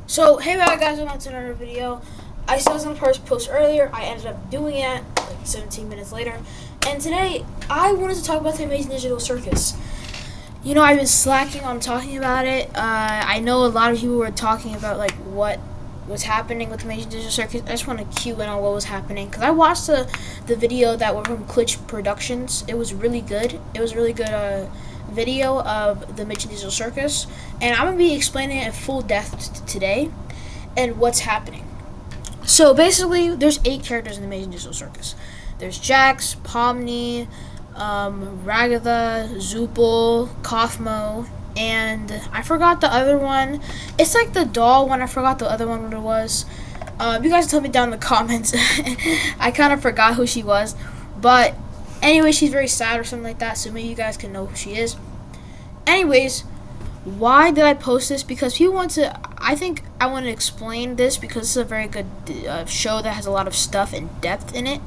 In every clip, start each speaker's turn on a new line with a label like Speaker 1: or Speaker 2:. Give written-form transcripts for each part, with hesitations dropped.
Speaker 1: So, hey guys, welcome to another video. I saw some post earlier. I ended up doing it like 17 minutes later. And today, I wanted to talk about the Amazing Digital Circus. You know, I've been slacking on talking about it. I know a lot of people were talking about like what was happening with the Amazing Digital Circus. I just want to cue in on what was happening because I watched the video that was from Glitch Productions. It was really good. It was really good. Video of the Amazing Digital Circus, and I'm gonna be explaining it in full depth today and what's happening. So basically, there's 8 characters in the Amazing Digital Circus. There's Jax, Pomni, Ragatha, Zoopal, Kaufmo, and I forgot the other one. It's like the doll one. I forgot the other one what it was. You guys tell me down in the comments. I kind of forgot who she was, but anyway, she's very sad or something like that, so maybe you guys can know who she is. Anyways, why did I post this? Because people want to, I think I want to explain this because this is a very good show that has a lot of stuff and depth in it.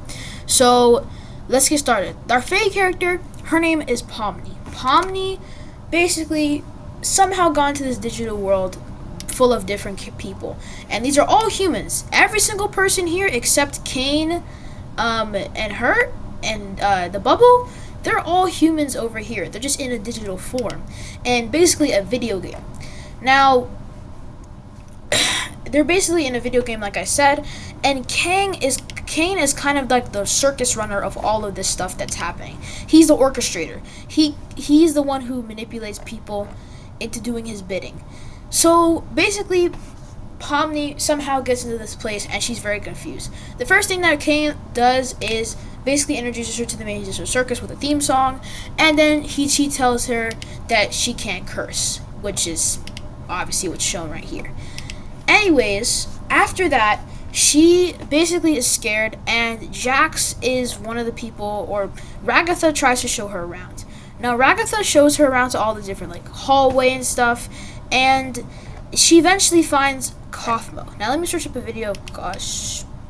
Speaker 1: So, let's get started. Our fake character, her name is Pomni. Pomni basically somehow got into this digital world full of different people. And these are all humans. Every single person here except Kane and her and the bubble, they're all humans over here. They're just in a digital form and basically a video game. Now, they're basically in a video game, like I said, and Kane is kind of like the circus runner of all of this stuff that's happening. He's the orchestrator. He's the one who manipulates people into doing his bidding. So basically, Pomni somehow gets into this place and she's very confused. The first thing that Kane does is basically introduces her to the Amazing Digital Circus with a theme song, and then she tells her that she can't curse, which is obviously what's shown right here. Anyways, after that, she basically is scared, and Jax is one of the people, or Ragatha tries to show her around. Now, Ragatha shows her around to all the different like hallway and stuff, and she eventually finds Kaufmo. Now, let me search up a video of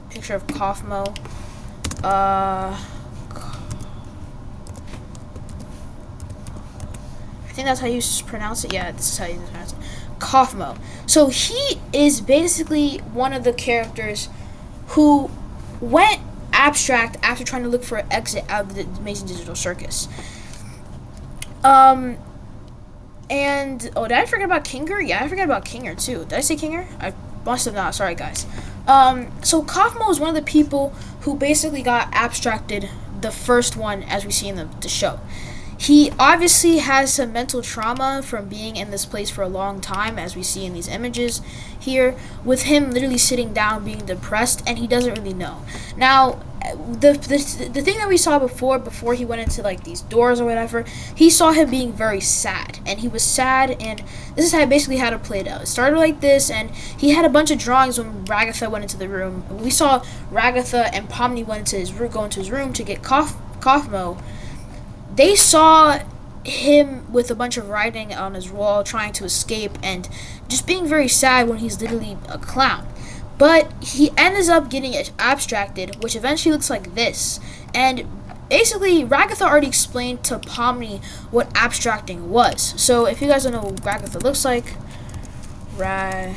Speaker 1: picture of Kaufmo. I think that's how you pronounce it. Yeah, this is how you pronounce it. Kaufmo. So he is basically one of the characters who went abstract after trying to look for an exit out of the Amazing Digital Circus. And did I forget about Kinger? Yeah, I forgot about Kinger too. Did I say Kinger? I must have not. Sorry, guys. So Kaufmo is one of the people who basically got abstracted, the first one, as we see in the show. He obviously has some mental trauma from being in this place for a long time, as we see in these images here, with him literally sitting down, being depressed, and he doesn't really know. Now, the thing that we saw before he went into like these doors or whatever, he saw him being very sad, and he was sad, and this is basically how it played out. It started like this, and he had a bunch of drawings when Ragatha went into the room. We saw Ragatha and Pomni go into his room to get Kaufmo. They saw him with a bunch of writing on his wall, trying to escape, and just being very sad when he's literally a clown. But he ends up getting abstracted, which eventually looks like this. And basically, Ragatha already explained to Pomni what abstracting was. So if you guys don't know what Ragatha looks like, I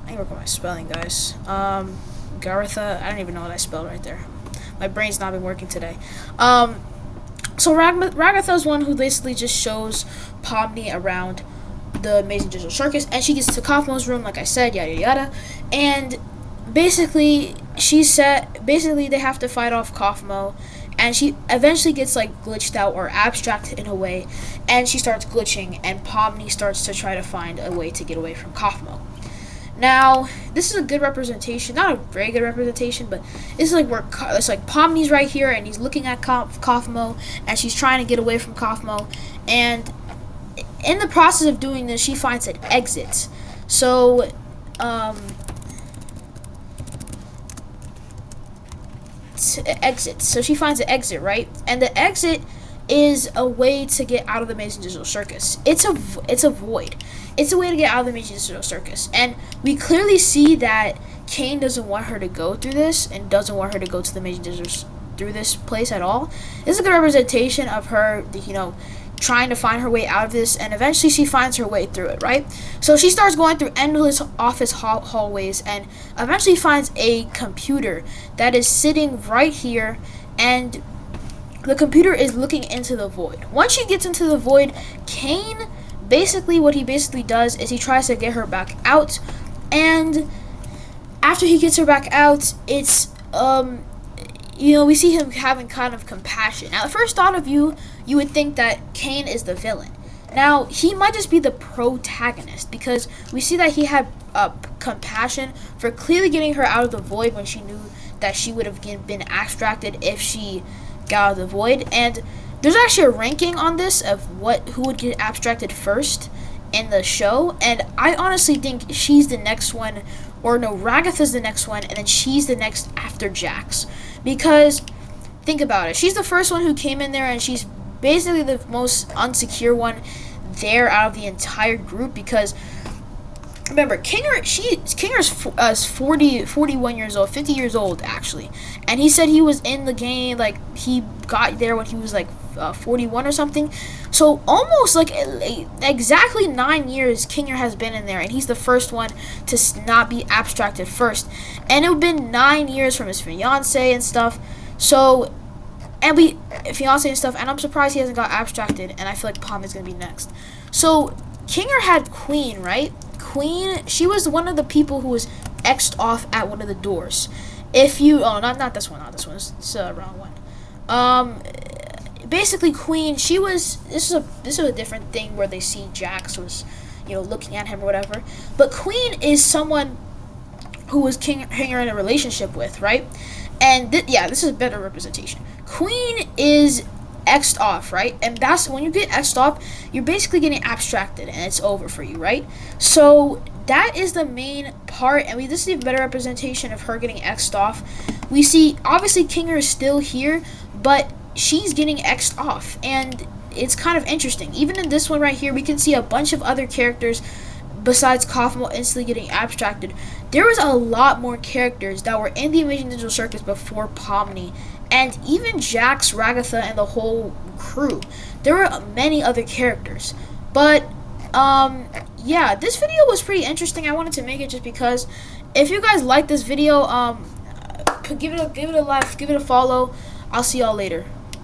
Speaker 1: need to work on my spelling, guys. Garatha, I don't even know what I spelled right there. My brain's not been working today. So Ragatha is one who basically just shows Pomni around the Amazing Digital Circus, and she gets to Kaufmo's room, like I said, yada yada, and basically they have to fight off Kaufmo, and she eventually gets like glitched out or abstracted in a way, and she starts glitching, and Pomni starts to try to find a way to get away from Kaufmo. Now, this is a good representation, not a very good representation, but this is like where it's like Pomni's right here, and he's looking at Kaufmo, and she's trying to get away from Kaufmo, and in the process of doing this, she finds an exit. So, exit. So she finds an exit, right? And the exit is a way to get out of the Amazing Digital Circus. It's a void. It's a way to get out of the Amazing Digital Circus. And we clearly see that Kane doesn't want her to go through this and doesn't want her to go to the Amazing Digital through this place at all. This is a good representation of her, trying to find her way out of this, and eventually she finds her way through it, right? So she starts going through endless office hallways, and eventually finds a computer that is sitting right here, and the computer is looking into the void. Once she gets into the void, Kane, basically what he basically does is he tries to get her back out, and after he gets her back out, it's we see him having kind of compassion. Now, the first thought of you would think that Kane is the villain. Now, he might just be the protagonist, because we see that he had compassion for clearly getting her out of the void when she knew that she would have been abstracted if she got out of the void. And there's actually a ranking on this of who would get abstracted first in the show, and I honestly think she's the next one, or no, Ragatha's the next one, and then she's the next after Jax. Because, think about it, she's the first one who came in there, and she's basically the most unsecure one there out of the entire group, because remember, Kinger's 41 years old, 50 years old actually, and he said he was in the game, like he got there when he was like 41 or something. So almost like exactly 9 years Kinger has been in there, and he's the first one to not be abstracted first. And it would have been 9 years from his fiance and stuff. So, and I'm surprised he hasn't got abstracted, and I feel like Palm is gonna be next. So Kinger had Queen, right? Queen, she was one of the people who was X'd off at one of the doors. Not this one, it's the wrong one. Basically Queen, this is a different thing where they see Jax was, looking at him or whatever. But Queen is someone who was Kinger in a relationship with, right? And this is a better representation. Queen is X'd off, right? And that's when you get X'd off, you're basically getting abstracted, and it's over for you, right? So that is the main part, and this is a better representation of her getting X'd off. We see, obviously, Kinger is still here, but she's getting X'd off, and it's kind of interesting. Even in this one right here, we can see a bunch of other characters besides Kaufmo instantly getting abstracted. There was a lot more characters that were in the Amazing Digital Circus before Pomni, and even Jax, Ragatha, and the whole crew. There were many other characters. But, this video was pretty interesting. I wanted to make it just because. If you guys like this video, give it a like, give it a follow. I'll see y'all later.